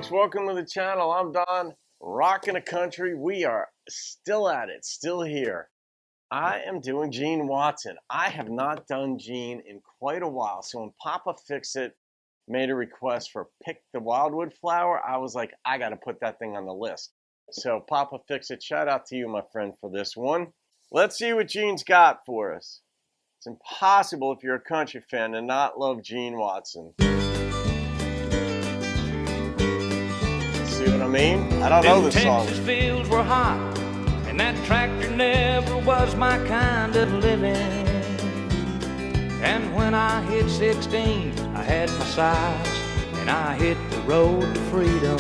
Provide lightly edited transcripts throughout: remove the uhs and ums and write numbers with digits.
folks, welcome to the channel. I'm Don, rocking the country. We are still at it, still here. I am doing Gene Watson. I have not done Gene in quite a while, so when Papa Fix-It made a request for Pick the Wildwood Flower, I was like, I gotta put that thing on the list. So Papa Fix-It, shout out to you, my friend, for this one. Let's see what Gene's got for us. It's impossible if you're a country fan to not love Gene Watson. See what I mean? I don't know this song. Texas fields were hot, and that tractor never was my kind of living. And when I hit 16, I had my size, and I hit the road to freedom.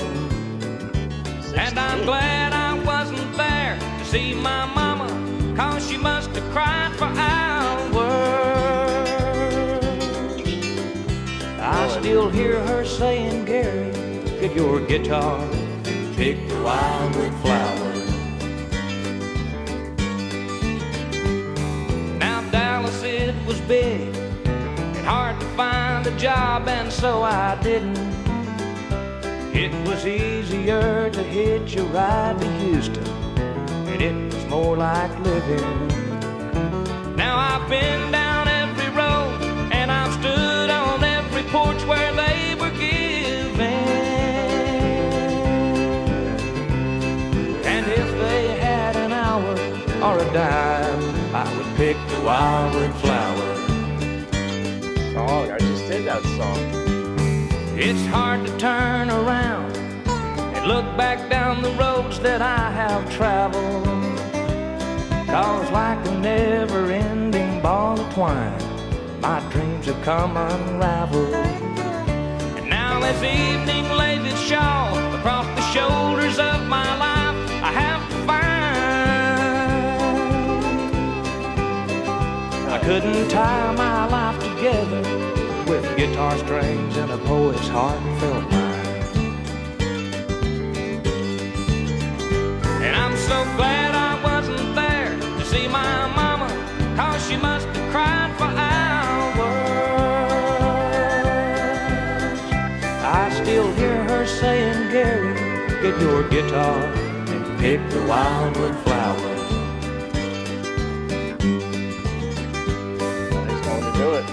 16. And I'm glad I wasn't there to see my mama, 'cause she must have cried for hours. I still hear her saying, Gary, get your guitar, pick the wildwood flower. Now Dallas, it was big and hard to find a job, and so I didn't. It was easier to hitch a ride to Houston, and it was more like living. Now I've been down every road, and I've stood on every porch where they were giving. Or a dime, I would pick the wildwood flower. Song, I just did that song. It's hard to turn around and look back down the roads that I have traveled, 'cause like a never-ending ball of twine, my dreams have come unraveled. And now as evening lays its shawl across the shoulders of my life, I have to find. I couldn't tie my life together with guitar strings and a poet's heartfelt mind. And I'm so glad I wasn't there to see my mama, 'cause she must have cried for hours. I still hear her saying, Gary, get your guitar and pick the wildwood flower. Do it.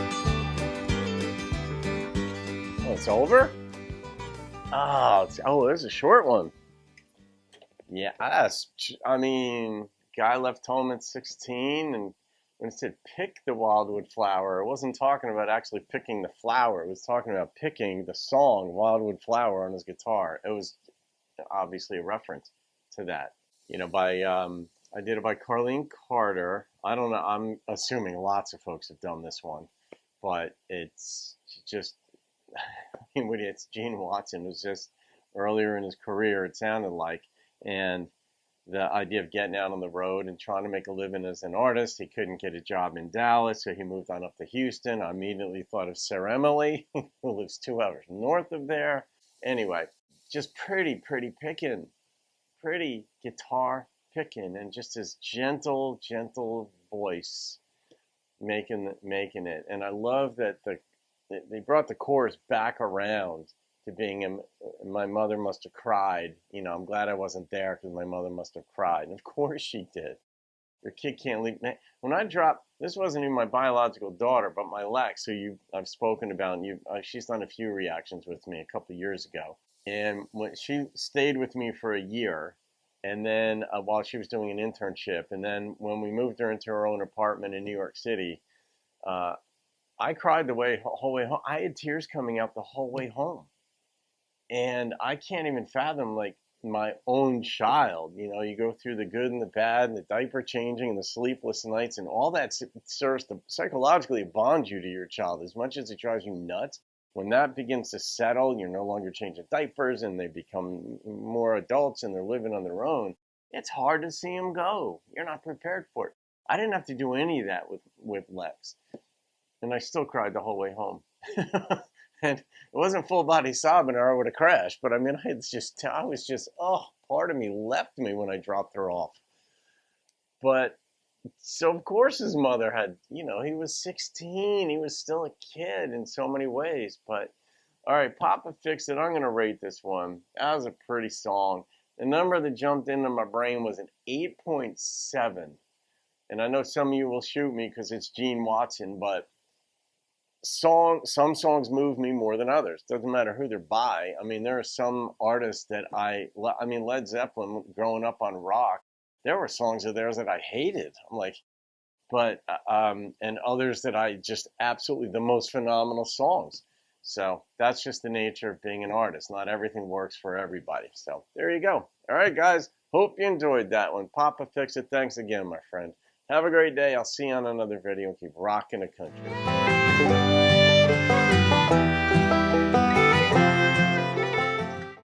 Oh, it's over? Oh, there's a short one. Yeah, I mean, guy left home at 16, and when it said pick the wildwood flower, it wasn't talking about actually picking the flower. It was talking about picking the song Wildwood Flower on his guitar. It was obviously a reference to that. You know, I did it by Carlene Carter. I don't know, I'm assuming lots of folks have done this one, but it's just, I mean, it's Gene Watson. It was just earlier in his career, it sounded like, and the idea of getting out on the road and trying to make a living as an artist. He couldn't get a job in Dallas, so he moved on up to Houston. I immediately thought of Sarah Emily, who lives 2 hours north of there. Anyway, just pretty picking, pretty guitar picking, and just his gentle voice making it. And I love that they brought the chorus back around to being my mother must have cried. You know, I'm glad I wasn't there because my mother must have cried. And of course she did. Your kid can't leave. When I dropped, this wasn't even my biological daughter, but my Lex, who I've spoken about, and she's done a few reactions with me a couple of years ago. And when she stayed with me for a year, and then while she was doing an internship, and then when we moved her into her own apartment in New York City, I cried the whole way home. I had tears coming out the whole way home. And I can't even fathom, like, my own child. You know, you go through the good and the bad, and the diaper changing, and the sleepless nights, and all that serves to psychologically bond you to your child as much as it drives you nuts. When that begins to settle, you're no longer changing diapers, and they become more adults, and they're living on their own, it's hard to see them go. You're not prepared for it. I didn't have to do any of that with Lex, and I still cried the whole way home. And it wasn't full body sobbing or I would have crashed, but I mean, I was just, part of me left me when I dropped her off. But so of course his mother had, you know, he was 16, he was still a kid in so many ways, but All right, Papa Fix It. I'm going to rate this one. That was a pretty song. The number that jumped into my brain was an 8.7. And I know some of you will shoot me because it's Gene Watson, but some songs move me more than others. Doesn't matter who they're by. I mean, there are some artists that I mean, Led Zeppelin, growing up on rock, there were songs of theirs that I hated. I'm like, but, and others that I just absolutely, the most phenomenal songs. So that's just the nature of being an artist. Not everything works for everybody. So there you go. All right, guys. Hope you enjoyed that one. Papa Fix It. Thanks again, my friend. Have a great day. I'll see you on another video. Keep rocking the country.